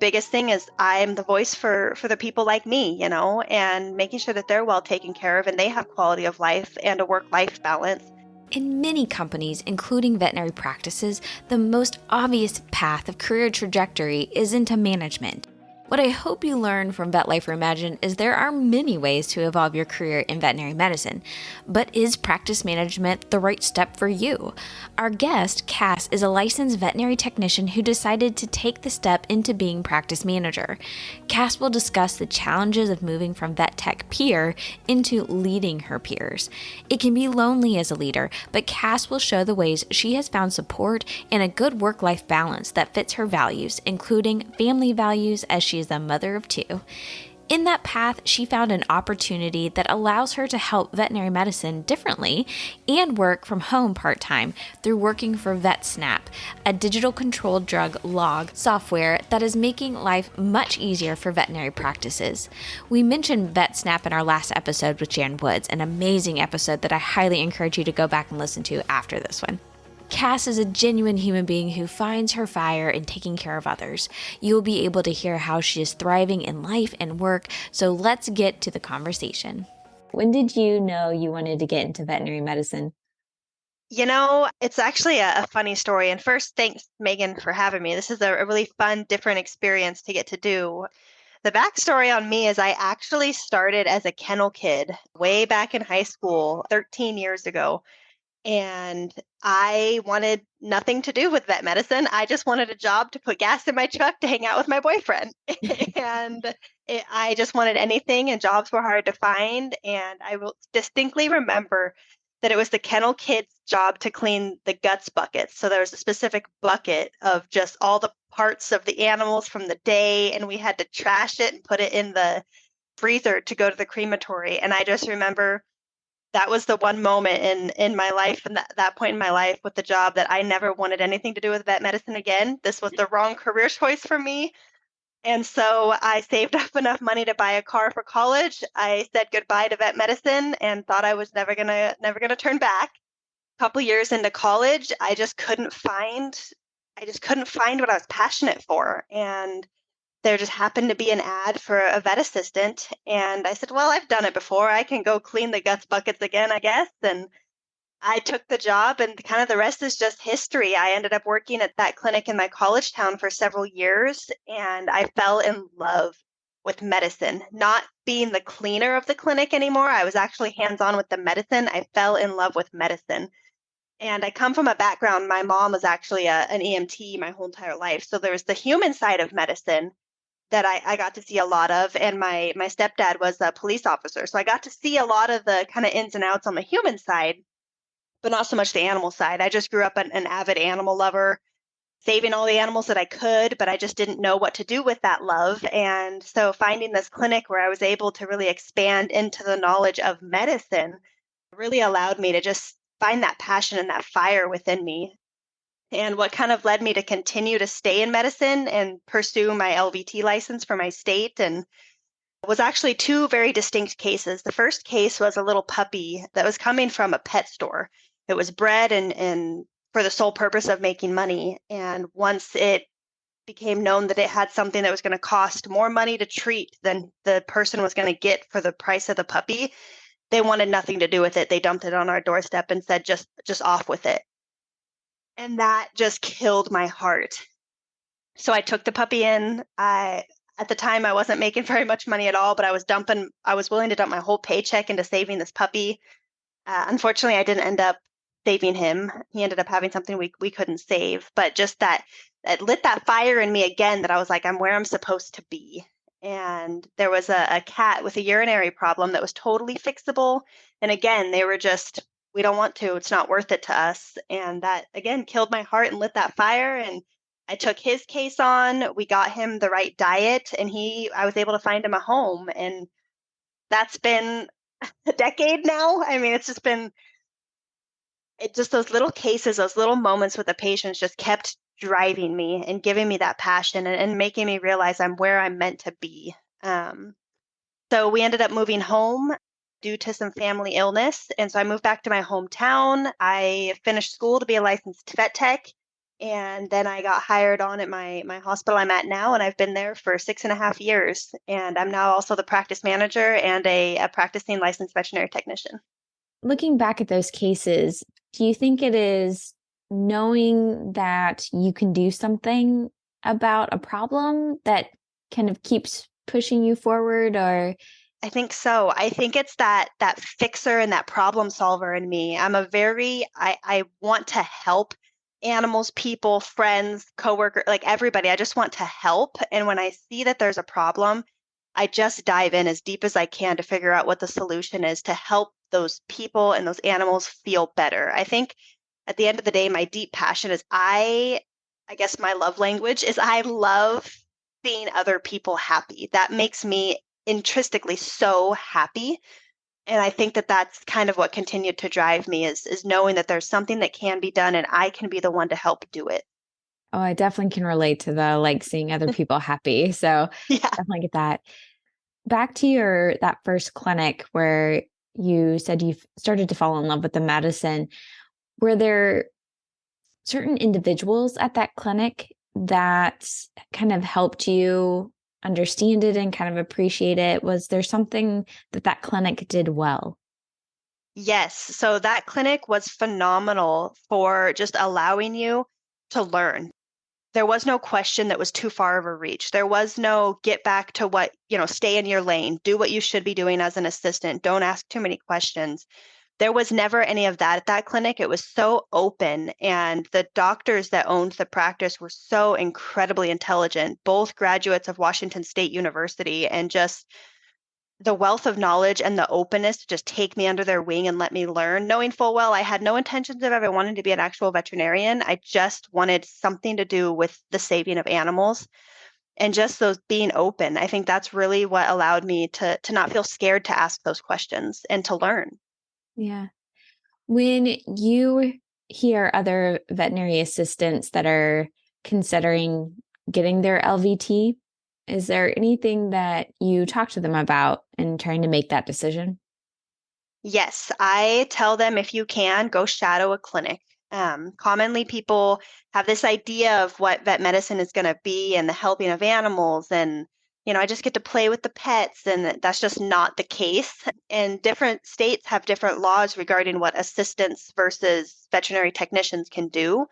biggest thing is I'm the voice for the people like me, and making sure that they're well taken care of and they have quality of life and a work-life balance. In many companies, including veterinary practices, the most obvious path of career trajectory is into management. What I hope you learn from Vet Life Reimagined is there are many ways to evolve your career in veterinary medicine, but is practice management the right step for you? Our guest, Cass, is a licensed veterinary technician who decided to take the step into being practice manager. Cass will discuss the challenges of moving from vet tech peer into leading her peers. It can be lonely as a leader, but Cass will show the ways she has found support and a good work-life balance that fits her values, including family values as she is a mother of two. In that path, she found an opportunity that allows her to help veterinary medicine differently and work from home part-time through working for VetSnap, a digital controlled drug log software that is making life much easier for veterinary practices. We mentioned VetSnap in our last episode with Jan Woods, an amazing episode that I highly encourage you to go back and listen to after this one. Cass is a genuine human being who finds her fire in taking care of others. You will be able to hear how she is thriving in life and work, so let's get to the conversation. When did you know you wanted to get into veterinary medicine? It's actually a funny story. And first, thanks, Megan, for having me. This is a really fun, different experience to get to do. The backstory on me is I actually started as a kennel kid way back in high school, 13 years ago. And I wanted nothing to do with vet medicine. I just wanted a job to put gas in my truck to hang out with my boyfriend. and I just wanted anything, and jobs were hard to find. And I will distinctly remember that it was the kennel kid's job to clean the guts buckets. So there was a specific bucket of just all the parts of the animals from the day, and we had to trash it and put it in the freezer to go to the crematory. And I just remember that was the one moment in my life, and that point in my life with the job, that I never wanted anything to do with vet medicine again. This was the wrong career choice for me. And so I saved up enough money to buy a car for college. I said goodbye to vet medicine and thought I was never gonna turn back. A couple years into college, I just couldn't find what I was passionate for. And there just happened to be an ad for a vet assistant. And I said, well, I've done it before. I can go clean the guts buckets again, I guess. And I took the job, and kind of the rest is just history. I ended up working at that clinic in my college town for several years, and I fell in love with medicine, not being the cleaner of the clinic anymore. I was actually hands on with the medicine. I fell in love with medicine. And I come from a background, my mom was actually an EMT my whole entire life. So there was the human side of medicine that I got to see a lot of. And my stepdad was a police officer. So I got to see a lot of the kind of ins and outs on the human side, but not so much the animal side. I just grew up an avid animal lover, saving all the animals that I could, but I just didn't know what to do with that love. And so finding this clinic where I was able to really expand into the knowledge of medicine really allowed me to just find that passion and that fire within me. And what kind of led me to continue to stay in medicine and pursue my LVT license for my state, and was actually two very distinct cases. The first case was a little puppy that was coming from a pet store. It was bred and for the sole purpose of making money. And once it became known that it had something that was going to cost more money to treat than the person was going to get for the price of the puppy, they wanted nothing to do with it. They dumped it on our doorstep and said, just off with it. And that just killed my heart. So I took the puppy in. At the time, I wasn't making very much money at all, but I was willing to dump my whole paycheck into saving this puppy. Unfortunately, I didn't end up saving him. He ended up having something we couldn't save, but just that lit that fire in me again, that I was like, I'm where I'm supposed to be. And there was a cat with a urinary problem that was totally fixable. And again, they were just, we don't want to, it's not worth it to us. And that again killed my heart and lit that fire. And I took his case on. We got him the right diet, and I was able to find him a home. And that's been a decade now. I mean, it just, those little cases, those little moments with the patients just kept driving me and giving me that passion, and making me realize I'm where I'm meant to be. So we ended up moving home due to some family illness. And so I moved back to my hometown. I finished school to be a licensed vet tech. And then I got hired on at my hospital I'm at now, and I've been there for 6.5 years. And I'm now also the practice manager and a practicing licensed veterinary technician. Looking back at those cases, do you think it is knowing that you can do something about a problem that kind of keeps pushing you forward, or I think so. I think it's that fixer and that problem solver in me. I want to help animals, people, friends, coworker, like everybody. I just want to help. And when I see that there's a problem, I just dive in as deep as I can to figure out what the solution is to help those people and those animals feel better. I think at the end of the day, my deep passion is I guess my love language is I love seeing other people happy. That makes me intrinsically so happy. And I think that that's kind of what continued to drive me is knowing that there's something that can be done and I can be the one to help do it. oh, I definitely can relate to the like seeing other people happy. So Yeah. definitely get that. Back to your that first clinic where you said you started to fall in love with the medicine. Were there certain individuals at that clinic that kind of helped you understand it and kind of appreciate it? Was there something that that clinic did well? Yes. So that clinic was phenomenal for just allowing you to learn. There was no question that was too far of a reach. There was no get back to what, stay in your lane, do what you should be doing as an assistant, don't ask too many questions. There was never any of that at that clinic. It was so open, and the doctors that owned the practice were so incredibly intelligent, both graduates of Washington State University, and just the wealth of knowledge and the openness to just take me under their wing and let me learn, knowing full well I had no intentions of ever wanting to be an actual veterinarian. I just wanted something to do with the saving of animals and just those being open. I think that's really what allowed me to not feel scared to ask those questions and to learn. Yeah. When you hear other veterinary assistants that are considering getting their LVT, is there anything that you talk to them about in trying to make that decision? Yes, I tell them if you can, go shadow a clinic. Commonly, people have this idea of what vet medicine is going to be and the helping of animals, and I just get to play with the pets, and that's just not the case. And different states have different laws regarding what assistants versus veterinary technicians can do.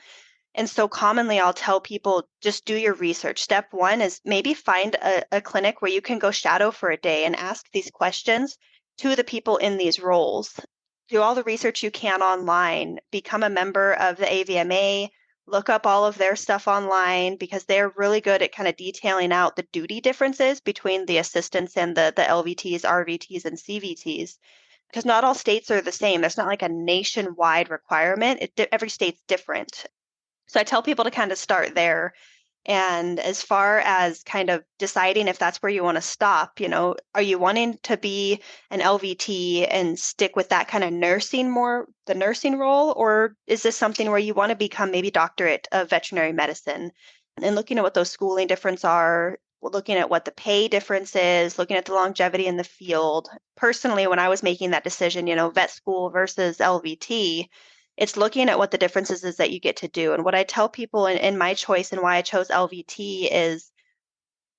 And so commonly, I'll tell people just do your research. Step one is maybe find a clinic where you can go shadow for a day and ask these questions to the people in these roles. Do all the research you can online, become a member of the AVMA, look up all of their stuff online because they're really good at kind of detailing out the duty differences between the assistants and the LVTs, RVTs, and CVTs. Because not all states are the same. There's not like a nationwide requirement. Every state's different. So I tell people to kind of start there. And as far as kind of deciding if that's where you want to stop, are you wanting to be an LVT and stick with that kind of nursing more, the nursing role, or is this something where you want to become maybe doctorate of veterinary medicine? And looking at what those schooling difference are, looking at what the pay difference is, looking at the longevity in the field. Personally, when I was making that decision, vet school versus LVT, it's looking at what the differences is that you get to do. And what I tell people in my choice and why I chose LVT is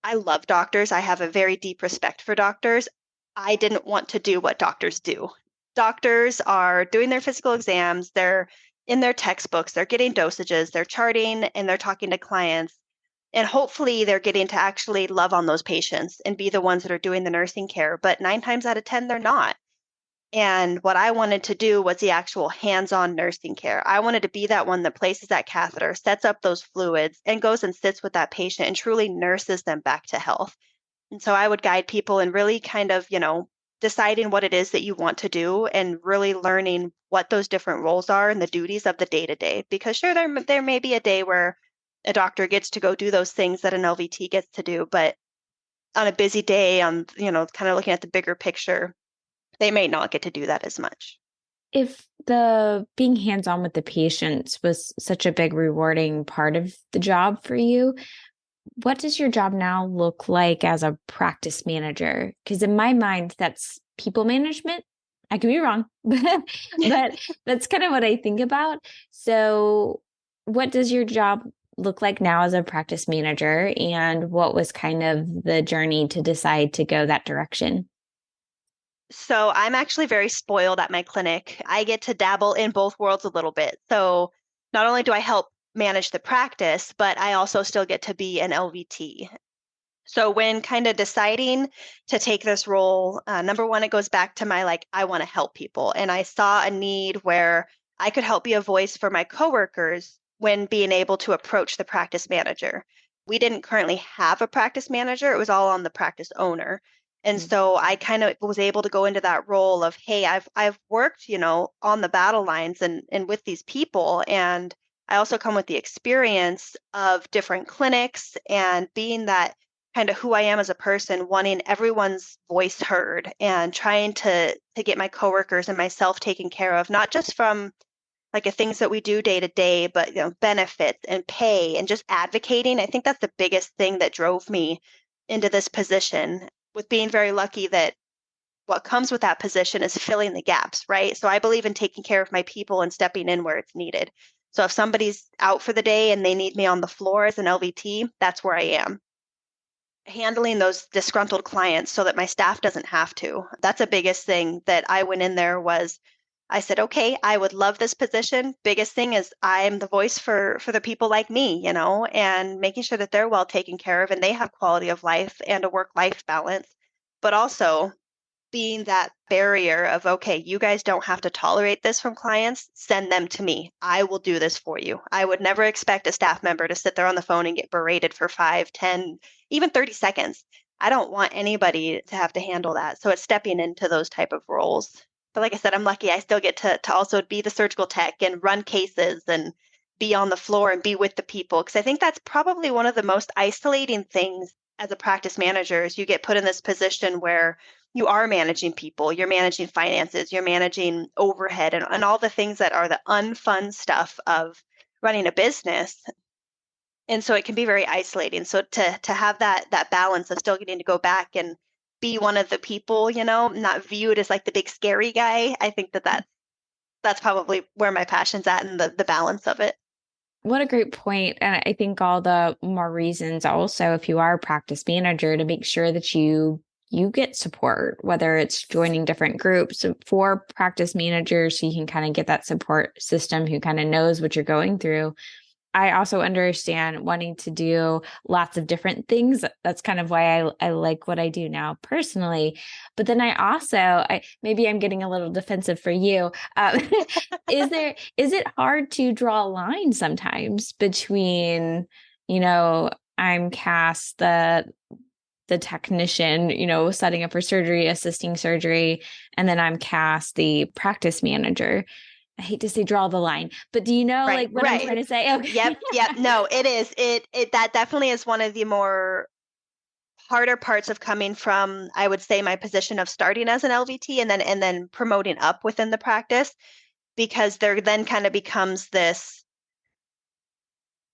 I love doctors. I have a very deep respect for doctors. I didn't want to do what doctors do. Doctors are doing their physical exams, they're in their textbooks, they're getting dosages, they're charting, and they're talking to clients. And hopefully they're getting to actually love on those patients and be the ones that are doing the nursing care. But 9 times out of 10, they're not. And what I wanted to do was the actual hands-on nursing care. I wanted to be that one that places that catheter, sets up those fluids, and goes and sits with that patient and truly nurses them back to health. And so I would guide people in really kind of, deciding what it is that you want to do and really learning what those different roles are and the duties of the day to day. Because sure, there may be a day where a doctor gets to go do those things that an LVT gets to do, but on a busy day, on kind of looking at the bigger picture, they may not get to do that as much. If the being hands-on with the patients was such a big rewarding part of the job for you, what does your job now look like as a practice manager? Because in my mind, that's people management. I could be wrong, but that's kind of what I think about. So, what does your job look like now as a practice manager? And what was kind of the journey to decide to go that direction? So I'm actually very spoiled at my clinic. I get to dabble in both worlds a little bit. So not only do I help manage the practice, but I also still get to be an LVT. So when kind of deciding to take this role, number one, it goes back to my like, I want to help people. And I saw a need where I could help be a voice for my coworkers when being able to approach the practice manager. We didn't currently have a practice manager, it was all on the practice owner. And Mm. so I kind of was able to go into that role of, hey, I've worked, on the battle lines and with these people. And I also come with the experience of different clinics and being that kind of who I am as a person, wanting everyone's voice heard and trying to get my coworkers and myself taken care of, not just from like the things that we do day to day, but benefits and pay and just advocating. I think that's the biggest thing that drove me into this position, with being very lucky that what comes with that position is filling the gaps, right? So I believe in taking care of my people and stepping in where it's needed. So if somebody's out for the day and they need me on the floor as an LVT, that's where I am, handling those disgruntled clients so that my staff doesn't have to. That's a biggest thing that I went in there was I said, okay, I would love this position. Biggest thing is I'm the voice for the people like me, and making sure that they're well taken care of and they have quality of life and a work-life balance. But also being that barrier of, okay, you guys don't have to tolerate this from clients, send them to me. I will do this for you. I would never expect a staff member to sit there on the phone and get berated for 5, 10, even 30 seconds. I don't want anybody to have to handle that. So it's stepping into those type of roles. But like I said, I'm lucky I still get to also be the surgical tech and run cases and be on the floor and be with the people. Because I think that's probably one of the most isolating things as a practice manager is you get put in this position where you are managing people, you're managing finances, you're managing overhead and all the things that are the unfun stuff of running a business. And so it can be very isolating. So to have that balance of still getting to go back and be one of the people, not viewed as like the big scary guy. I think that's probably where my passion's at and the balance of it. What a great point. And I think all the more reasons also, if you are a practice manager, to make sure that you get support, whether it's joining different groups for practice managers, so you can kind of get that support system who kind of knows what you're going through. I also understand wanting to do lots of different things. That's kind of why I like what I do now personally. But then maybe I'm getting a little defensive for you. Is it hard to draw a line sometimes between, I'm Cass, the technician, setting up for surgery, assisting surgery, and then I'm Cass, the practice manager. I hate to say draw the line, but do you know Right, like what I'm right. trying to say? Okay. Yep. No, it is. It that definitely is one of the more harder parts of coming from, I would say, my position of starting as an LVT and then promoting up within the practice, because there then kind of becomes this,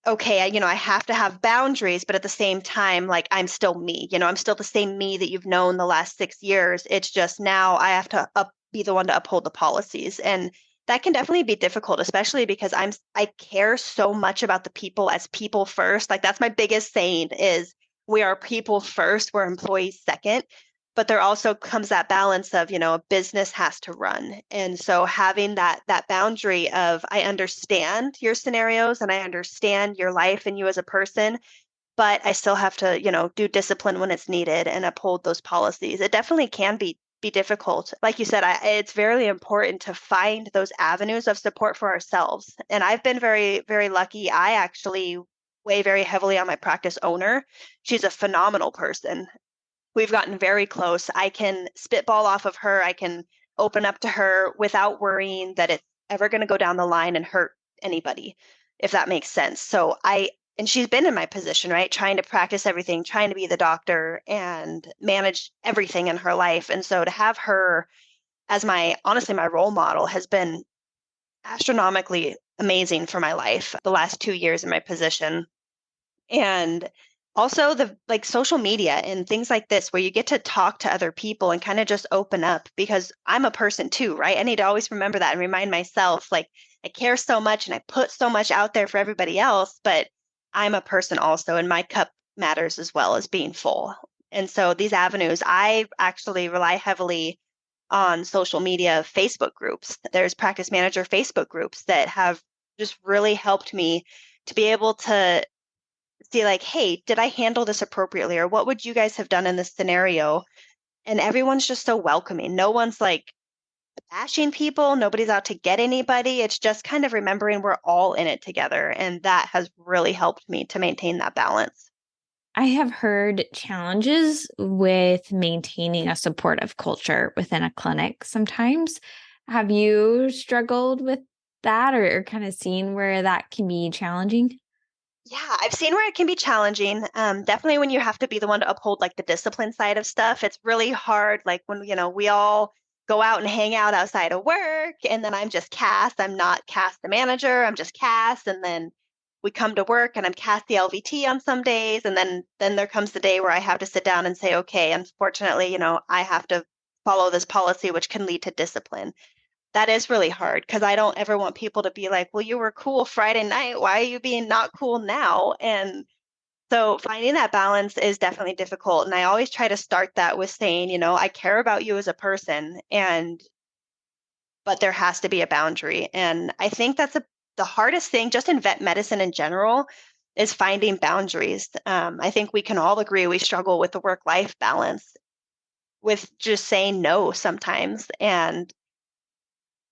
okay, I have to have boundaries, but at the same time, like I'm still me, I'm still the same me that you've known the last 6 years. It's just now I have to be the one to uphold the policies. And that can definitely be difficult, especially because I care so much about the people as people first. Like that's my biggest saying is we are people first, we're employees second. But there also comes that balance of, a business has to run. And so having that boundary of I understand your scenarios and I understand your life and you as a person, but I still have to, do discipline when it's needed and uphold those policies. It definitely can be difficult. Like you said, it's very important to find those avenues of support for ourselves. And I've been very, very lucky. I actually weigh very heavily on my practice owner. She's a phenomenal person. We've gotten very close. I can spitball off of her. I can open up to her without worrying that it's ever going to go down the line and hurt anybody, if that makes sense. And she's been in my position, right? Trying to practice everything, trying to be the doctor and manage everything in her life. And so to have her as honestly, my role model has been astronomically amazing for my life the last 2 years in my position. And also the like social media and things like this where you get to talk to other people and kind of just open up, because I'm a person too, right? I need to always remember that and remind myself like I care so much and I put so much out there for everybody else, but I'm a person also, and my cup matters as well as being full. And so these avenues, I actually rely heavily on social media Facebook groups. There's practice manager Facebook groups that have just really helped me to be able to see, like, hey, did I handle this appropriately? Or what would you guys have done in this scenario? And everyone's just so welcoming. No one's like bashing people, nobody's out to get anybody. It's just kind of remembering we're all in it together. And that has really helped me to maintain that balance. I have heard challenges with maintaining a supportive culture within a clinic sometimes. Have you struggled with that or kind of seen where that can be challenging? Yeah, I've seen where it can be challenging. Definitely when you have to be the one to uphold like the discipline side of stuff, it's really hard. Like when, we all go out and hang out outside of work, and then I'm just Cass. I'm not Cass the manager. I'm just Cass. And then we come to work and I'm Cass the LVT on some days. And then there comes the day where I have to sit down and say, okay, unfortunately, I have to follow this policy, which can lead to discipline. That is really hard because I don't ever want people to be like, well, you were cool Friday night. Why are you being not cool now? And so finding that balance is definitely difficult. And I always try to start that with saying, I care about you as a person, but there has to be a boundary. And I think the hardest thing just in vet medicine in general is finding boundaries. I think we can all agree we struggle with the work-life balance with just saying no sometimes. And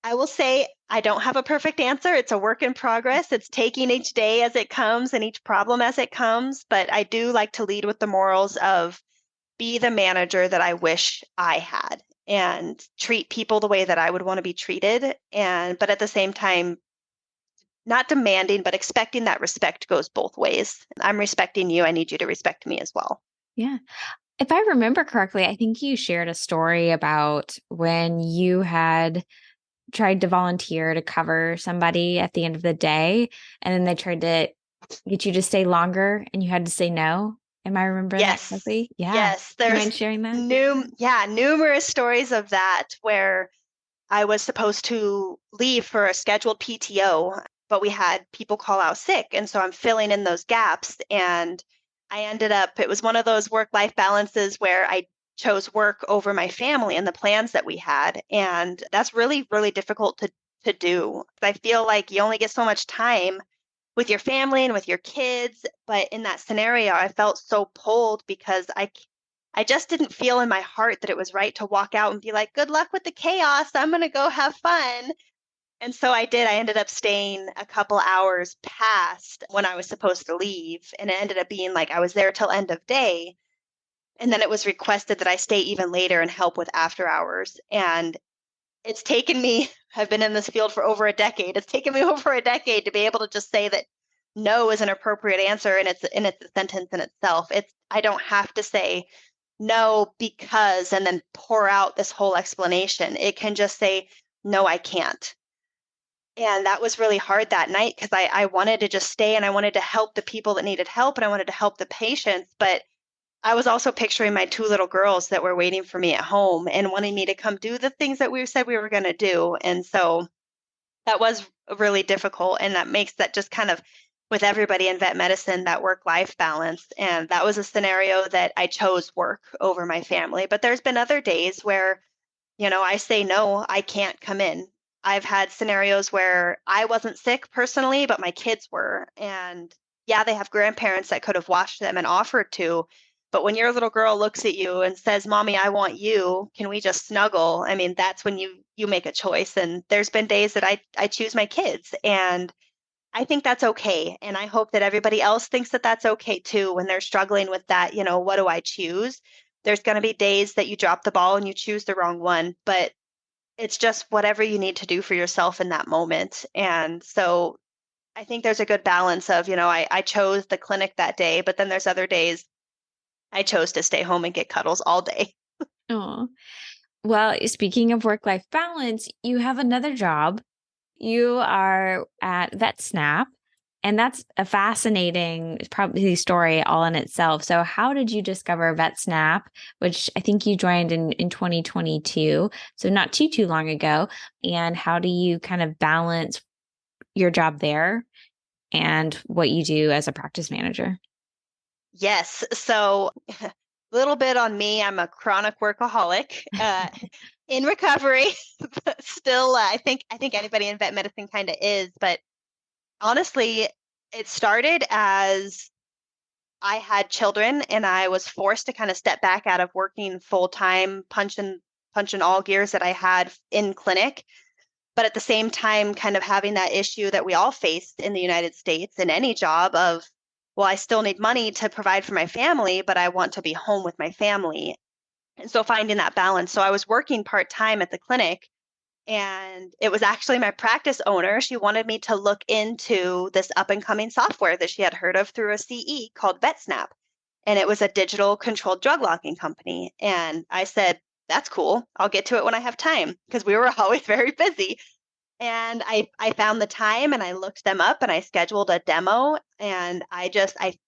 I will say I don't have a perfect answer. It's a work in progress. It's taking each day as it comes and each problem as it comes. But I do like to lead with the morals of be the manager that I wish I had and treat people the way that I would want to be treated. But at the same time, not demanding, but expecting that respect goes both ways. I'm respecting you. I need you to respect me as well. Yeah. If I remember correctly, I think you shared a story about when you had tried to volunteer to cover somebody at the end of the day, and then they tried to get you to stay longer and you had to say no. Am I remembering that Yes. correctly? Yeah. Yes. Do you There's mind sharing that? numerous stories of that where I was supposed to leave for a scheduled PTO, but we had people call out sick. And so I'm filling in those gaps. And it was one of those work life balances where I chose work over my family and the plans that we had. And that's really, really difficult to do. I feel like you only get so much time with your family and with your kids. But in that scenario, I felt so pulled because I just didn't feel in my heart that it was right to walk out and be like, good luck with the chaos. I'm going to go have fun. And so I did. I ended up staying a couple hours past when I was supposed to leave. And it ended up being like I was there till end of day. And then it was requested that I stay even later and help with after hours. And it's taken me, I've been in this field for over a decade. It's taken me over a decade to be able to just say that no is an appropriate answer and it's a sentence in itself. I don't have to say no because and then pour out this whole explanation. It can just say no, I can't. And that was really hard that night because I wanted to just stay and I wanted to help the people that needed help and I wanted to help the patients. But I was also picturing my two little girls that were waiting for me at home and wanting me to come do the things that we said we were going to do. And so that was really difficult. And that makes that just kind of with everybody in vet medicine, that work life balance. And that was a scenario that I chose work over my family. But there's been other days where I say, no, I can't come in. I've had scenarios where I wasn't sick personally, but my kids were. And yeah, they have grandparents that could have watched them and offered to. But when your little girl looks at you and says, Mommy, I want you, can we just snuggle? I mean, that's when you make a choice. And there's been days that I choose my kids. And I think that's okay. And I hope that everybody else thinks that that's okay too when they're struggling with that, what do I choose? There's going to be days that you drop the ball and you choose the wrong one, but it's just whatever you need to do for yourself in that moment. And so I think there's a good balance of, I chose the clinic that day, but then there's other days I chose to stay home and get cuddles all day. Oh, well, speaking of work-life balance, you have another job. You are at VetSnap, and that's a fascinating, probably story all in itself. So, how did you discover VetSnap, which I think you joined in 2022, so not too long ago? And how do you kind of balance your job there and what you do as a practice manager? Yes. So, a little bit on me. I'm a chronic workaholic, in recovery, but still, I think anybody in vet medicine kind of is. But honestly, it started as I had children and I was forced to kind of step back out of working full time, punching all gears that I had in clinic, but at the same time kind of having that issue that we all face in the United States in any job of, well, I still need money to provide for my family, but I want to be home with my family. And so finding that balance. So I was working part-time at the clinic, and it was actually my practice owner. She wanted me to look into this up and coming software that she had heard of through a CE called VetSnap. And it was a digital controlled drug logging company. And I said, that's cool. I'll get to it when I have time because we were always very busy. And I found the time and I looked them up and I scheduled a demo, and I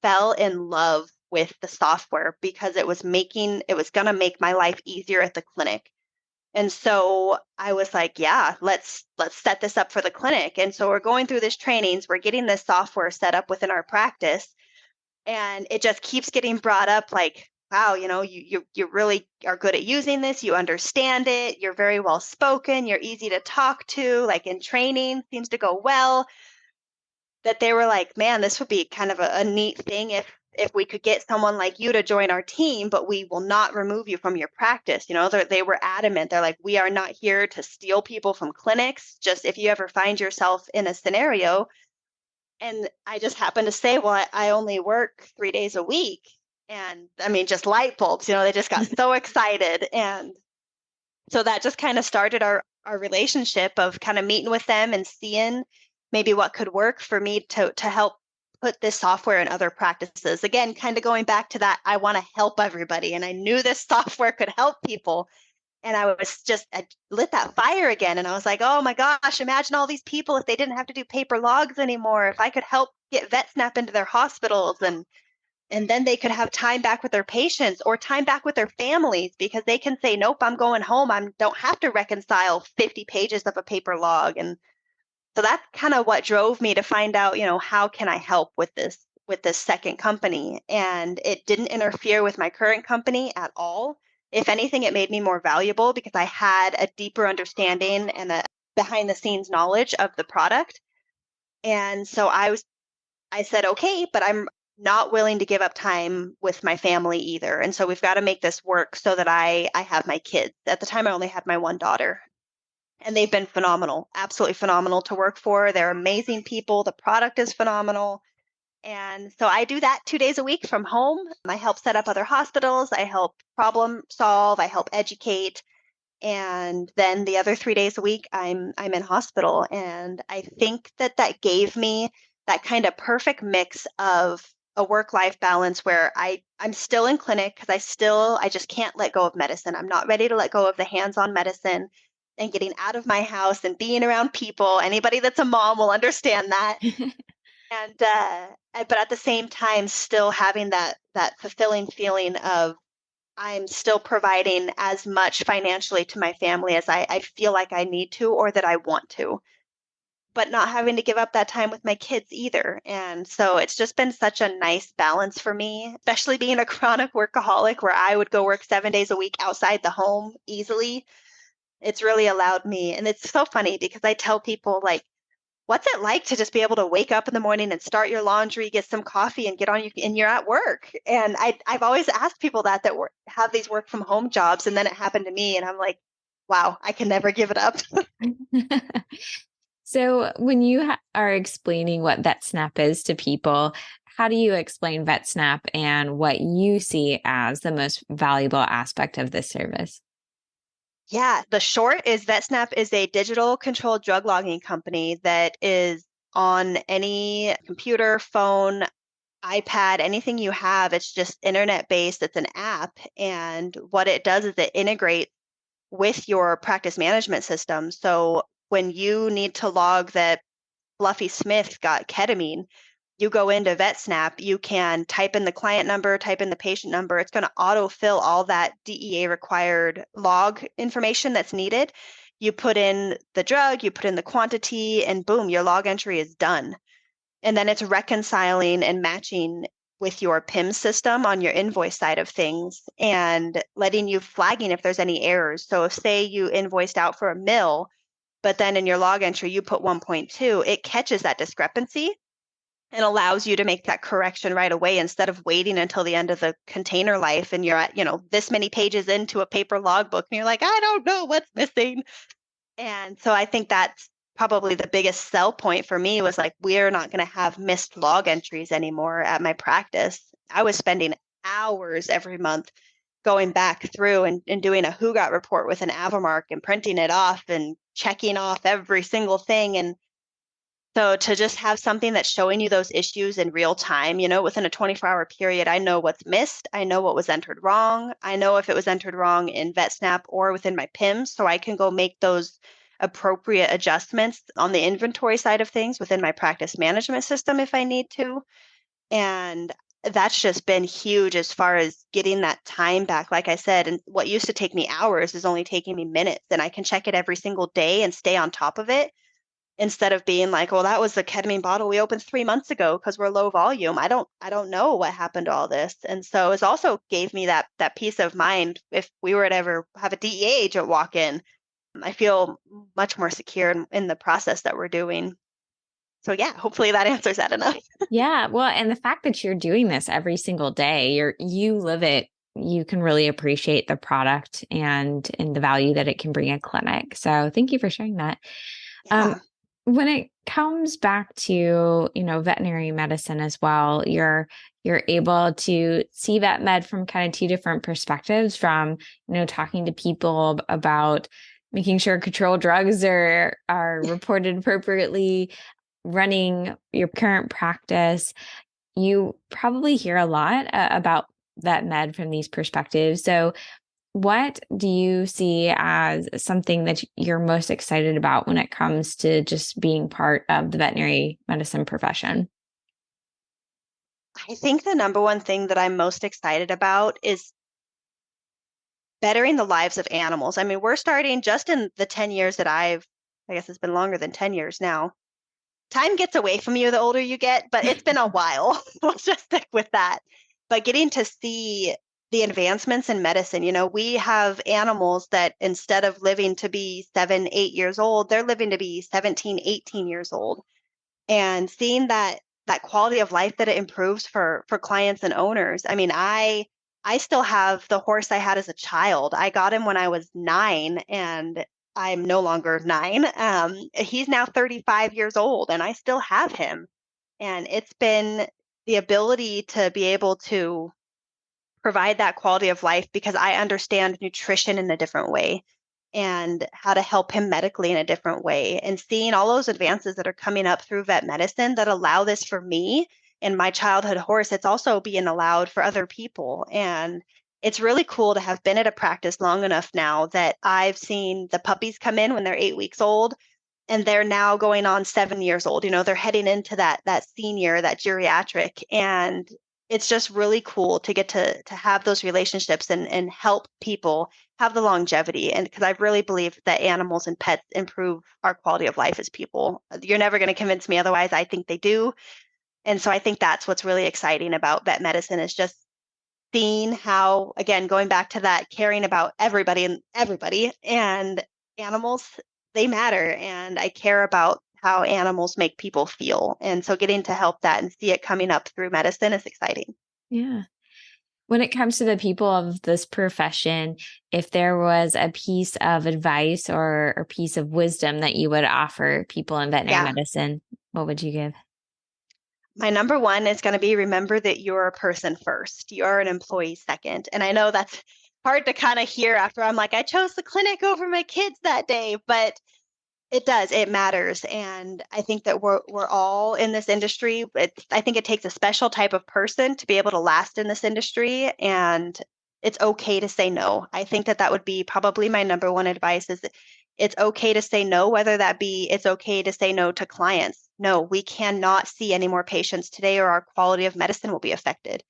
fell in love with the software because it was going to make my life easier at the clinic. And so I was like, yeah, let's set this up for the clinic. And so we're going through this trainings, we're getting this software set up within our practice, and it just keeps getting brought up like, wow, you really are good at using this, you understand it, you're very well spoken, you're easy to talk to, like in training seems to go well. That they were like, man, this would be kind of a neat thing if we could get someone like you to join our team, but we will not remove you from your practice. They were adamant. They're like, we are not here to steal people from clinics. Just if you ever find yourself in a scenario. And I just happened to say, well, I only work 3 days a week. And I mean, just light bulbs, they just got so excited. And so that just kind of started our relationship of kind of meeting with them and seeing maybe what could work for me to help put this software in other practices. Again, kind of going back to that, I want to help everybody. And I knew this software could help people. And I lit that fire again. And I was like, oh my gosh, imagine all these people if they didn't have to do paper logs anymore. If I could help get VetSnap into their hospitals, and then they could have time back with their patients or time back with their families because they can say, nope, I'm going home. I don't have to reconcile 50 pages of a paper log. And so that's kind of what drove me to find out, how can I help with this second company? And it didn't interfere with my current company at all. If anything, it made me more valuable because I had a deeper understanding and a behind the scenes knowledge of the product. And so I said, okay, but I'm not willing to give up time with my family either. And so we've got to make this work so that I have my kids. At the time, I only had my one daughter, and they've been phenomenal, absolutely phenomenal to work for. They're amazing people. The product is phenomenal. And so I do that 2 days a week from home. I help set up other hospitals. I help problem solve. I help educate. And then the other 3 days a week, I'm in hospital. And I think that gave me that kind of perfect mix of a work-life balance where I'm still in clinic because I just can't let go of medicine. I'm not ready to let go of the hands-on medicine and getting out of my house and being around people. Anybody that's a mom will understand that. And but at the same time, still having that fulfilling feeling of I'm still providing as much financially to my family as I feel like I need to or that I want to, but not having to give up that time with my kids either. And so it's just been such a nice balance for me, especially being a chronic workaholic where I would go work 7 days a week outside the home easily. It's really allowed me. And it's so funny because I tell people, like, what's it like to just be able to wake up in the morning and start your laundry, get some coffee, and get on you, and you're at work? And I've always asked people that have these work from home jobs, and then it happened to me, and I'm like, wow, I can never give it up. So, when you are explaining what VetSnap is to people, how do you explain VetSnap and what you see as the most valuable aspect of this service? Yeah, the short is VetSnap is a digital controlled drug logging company that is on any computer, phone, iPad, anything you have. It's just internet based. It's an app. And what it does is it integrates with your practice management system. So when you need to log that Fluffy Smith got ketamine, you go into VetSnap, you can type in the client number, type in the patient number. It's going to autofill all that DEA required log information that's needed. You put in the drug, you put in the quantity, and boom, your log entry is done. And then it's reconciling and matching with your PIM system on your invoice side of things and letting you flagging if there's any errors. So if say you invoiced out for a mill, but then in your log entry you put 1.2, it catches that discrepancy and allows you to make that correction right away instead of waiting until the end of the container life and you're at, this many pages into a paper logbook and you're like, I don't know what's missing. And so I think that's probably the biggest sell point for me was like, we're not going to have missed log entries anymore at my practice. I was spending hours every month going back through and doing a who got report with an Avamark and printing it off and checking off every single thing. And so to just have something that's showing you those issues in real time, within a 24-hour period, I know what's missed. I know what was entered wrong. I know if it was entered wrong in VetSnap or within my PIMS, so I can go make those appropriate adjustments on the inventory side of things within my practice management system if I need to. And that's just been huge as far as getting that time back. Like I said, and what used to take me hours is only taking me minutes, and I can check it every single day and stay on top of it instead of being like, well, that was the ketamine bottle we opened 3 months ago because we're low volume. I don't know what happened to all this. And so it's also gave me that peace of mind if we were to ever have a DEA agent walk in. I feel much more secure in the process that we're doing. So yeah, hopefully that answers that enough. Yeah, well, and the fact that you're doing this every single day, you live it, you can really appreciate the product and the value that it can bring a clinic. So thank you for sharing that. Um, Yeah. when it comes back to, veterinary medicine as well, you're able to see vet med from kind of two different perspectives from, talking to people about making sure controlled drugs are reported appropriately, running your current practice. You probably hear a lot about vet med from these perspectives. So what do you see as something that you're most excited about when it comes to just being part of the veterinary medicine profession? I think the number one thing that I'm most excited about is bettering the lives of animals. I mean, we're starting just in the 10 years that I guess it's been longer than 10 years now. Time gets away from you the older you get, but it's been a while. Let's just stick with that. But getting to see the advancements in medicine, we have animals that instead of living to be 7, 8 years old, they're living to be 17, 18 years old. And seeing that quality of life that it improves for clients and owners. I mean, I still have the horse I had as a child. I got him when I was 9 and I'm no longer 9. He's now 35 years old and I still have him. And it's been the ability to be able to provide that quality of life because I understand nutrition in a different way and how to help him medically in a different way. And seeing all those advances that are coming up through vet medicine that allow this for me and my childhood horse, it's also being allowed for other people. And it's really cool to have been at a practice long enough now that I've seen the puppies come in when they're 8 weeks old and they're now going on 7 years old. They're heading into that senior, that geriatric. And it's just really cool to get to have those relationships and help people have the longevity. And because I really believe that animals and pets improve our quality of life as people. You're never going to convince me otherwise. I think they do. And so I think that's what's really exciting about vet medicine is just seeing how, again, going back to that caring about everybody and animals, they matter. And I care about how animals make people feel. And so getting to help that and see it coming up through medicine is exciting. Yeah. When it comes to the people of this profession, if there was a piece of advice or a piece of wisdom that you would offer people in veterinary Yeah. medicine, what would you give? My number one is going to be remember that you're a person first. You're an employee second. And I know that's hard to kind of hear after I'm like, I chose the clinic over my kids that day, but it does. It matters. And I think that we're all in this industry. I think it takes a special type of person to be able to last in this industry. And it's okay to say no. I think that would be probably my number one advice is it's okay to say no, whether that be it's okay to say no to clients. No, we cannot see any more patients today or our quality of medicine will be affected.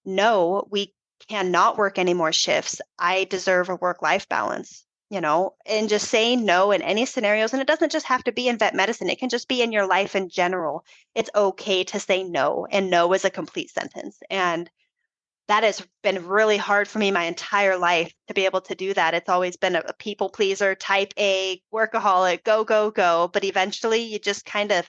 No, we cannot work any more shifts. I deserve a work-life balance. and just saying no in any scenarios. And it doesn't just have to be in vet medicine, it can just be in your life in general. It's okay to say no, and no is a complete sentence. And that has been really hard for me my entire life to be able to do that. It's always been a people pleaser, type A, workaholic, go, go, go. But eventually you just kind of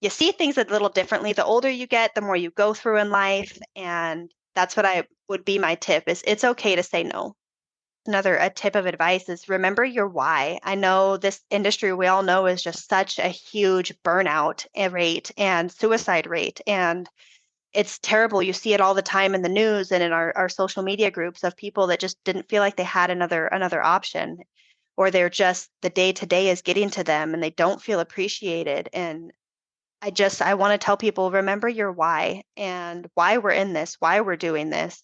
you see things a little differently. The older you get, the more you go through in life. And that's what I would be my tip is it's okay to say no. Another a tip of advice is remember your why. I know this industry we all know is just such a huge burnout rate and suicide rate. And it's terrible. You see it all the time in the news and in our social media groups of people that just didn't feel like they had another option, or they're just the day to day is getting to them and they don't feel appreciated. And I want to tell people remember your why and why we're in this, why we're doing this.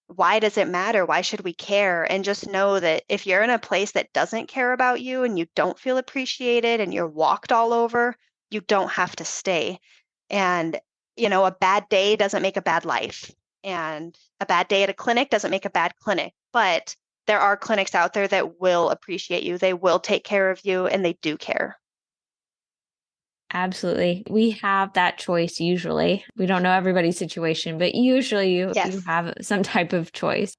Why does it matter? Why should we care? And just know that if you're in a place that doesn't care about you and you don't feel appreciated and you're walked all over, you don't have to stay. And, a bad day doesn't make a bad life. And a bad day at a clinic doesn't make a bad clinic. But there are clinics out there that will appreciate you, they will take care of you, and they do care. Absolutely. We have that choice usually. We don't know everybody's situation, but usually you Yes. have some type of choice.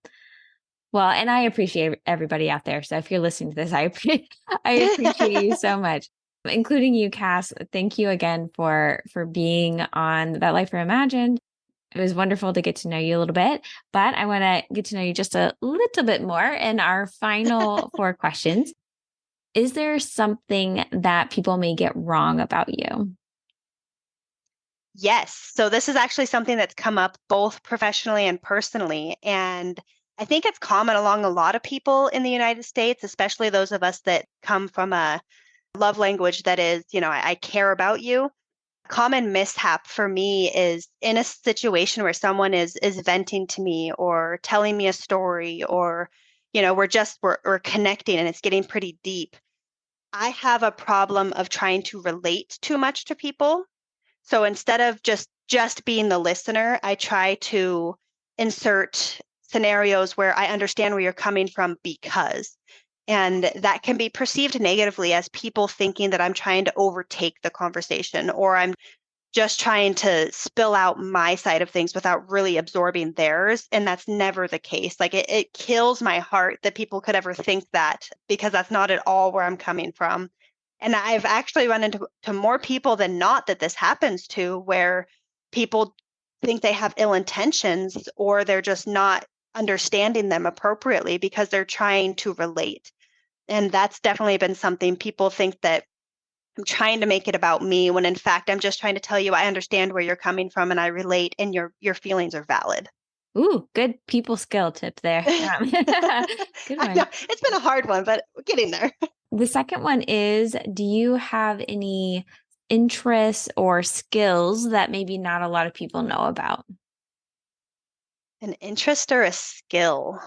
Well, and I appreciate everybody out there. So if you're listening to this, I appreciate you so much, including you, Cass. Thank you again for being on That Life Reimagined. It was wonderful to get to know you a little bit, but I want to get to know you just a little bit more in our final four questions. Is there something that people may get wrong about you? Yes. So this is actually something that's come up both professionally and personally. And I think it's common along a lot of people in the United States, especially those of us that come from a love language that is, I care about you. A common mishap for me is in a situation where someone is venting to me or telling me a story, or, we're connecting and it's getting pretty deep. I have a problem of trying to relate too much to people, so instead of just being the listener, I try to insert scenarios where I understand where you're coming from because. And that can be perceived negatively as people thinking that I'm trying to overtake the conversation, or I'm just trying to spill out my side of things without really absorbing theirs. And that's never the case. Like it kills my heart that people could ever think that, because that's not at all where I'm coming from. And I've actually run into more people than not that this happens to, where people think they have ill intentions or they're just not understanding them appropriately because they're trying to relate. And that's definitely been something people think that I'm trying to make it about me, when in fact I'm just trying to tell you I understand where you're coming from and I relate, and your feelings are valid. Ooh, good people skill tip there. Good I know one. it's been a hard one, but we're getting there. The second one is, do you have any interests or skills that maybe not a lot of people know about? An interest or a skill?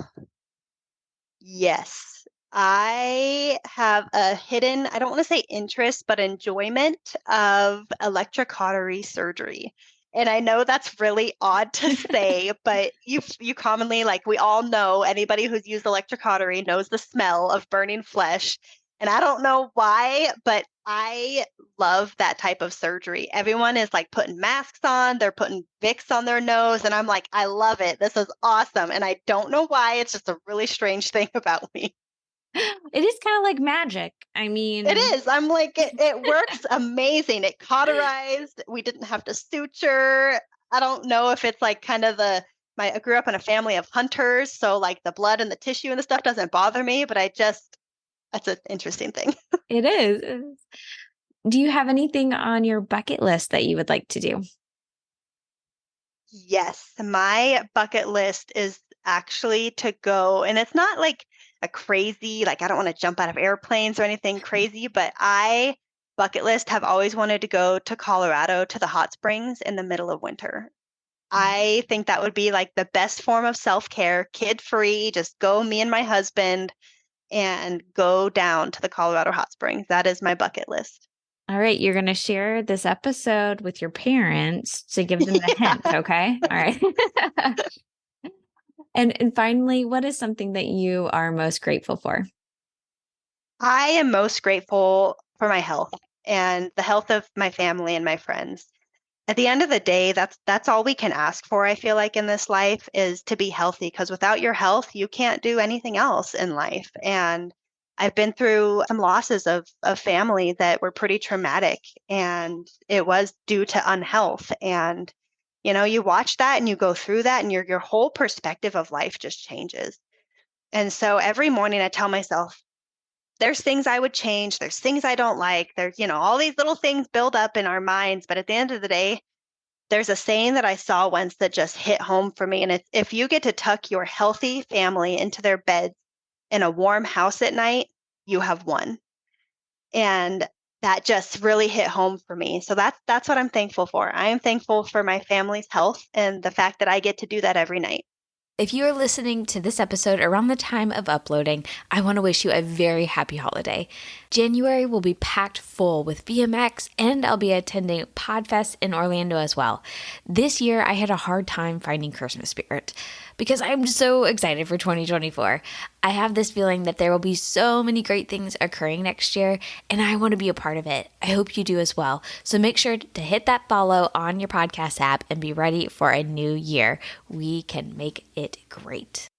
Yes. I have a hidden, I don't want to say interest, but enjoyment of electric cautery surgery. And I know that's really odd to say, but you commonly, like we all know, anybody who's used electric cautery knows the smell of burning flesh. And I don't know why, but I love that type of surgery. Everyone is like putting masks on, they're putting Vicks on their nose, and I'm like, I love it. This is awesome. And I don't know why. It's just a really strange thing about me. It is kind of like magic. I It mean, is. I'm like, it works amazing. It cauterized. We didn't have to suture. I don't know if it's like kind of I grew up in a family of hunters, so like the blood and the tissue and the stuff doesn't bother me, but that's an interesting thing. it is. Do you have anything on your bucket list that you would like to do? Yes, my bucket list is actually to go, and it's not like a crazy, like I don't want to jump out of airplanes or anything crazy, but I bucket list have always wanted to go to Colorado to the hot springs in the middle of winter. I think that would be like the best form of self-care, kid-free, just go me and my husband and go down to the Colorado hot springs. That is my bucket list. All right, you're going to share this episode with your parents to give them the hint, Yeah. okay? All right. And finally, what is something that you are most grateful for? I am most grateful for my health and the health of my family and my friends. At the end of the day, that's all we can ask for, I feel like in this life is to be healthy because without your health, you can't do anything else in life. And I've been through some losses of family that were pretty traumatic and it was due to unhealth. And you watch that and you go through that and your whole perspective of life just changes. And so every morning I tell myself, there's things I would change, there's things I don't like. There's, all these little things build up in our minds, but at the end of the day, there's a saying that I saw once that just hit home for me. And it's if you get to tuck your healthy family into their beds in a warm house at night, you have won. And that just really hit home for me. So that's what I'm thankful for. I am thankful for my family's health and the fact that I get to do that every night. If you are listening to this episode around the time of uploading, I want to wish you a very happy holiday. January will be packed full with VMX, and I'll be attending Podfest in Orlando as well. This year, I had a hard time finding Christmas spirit because I'm so excited for 2024. I have this feeling that there will be so many great things occurring next year, and I want to be a part of it. I hope you do as well. So make sure to hit that follow on your podcast app and be ready for a new year. We can make it great.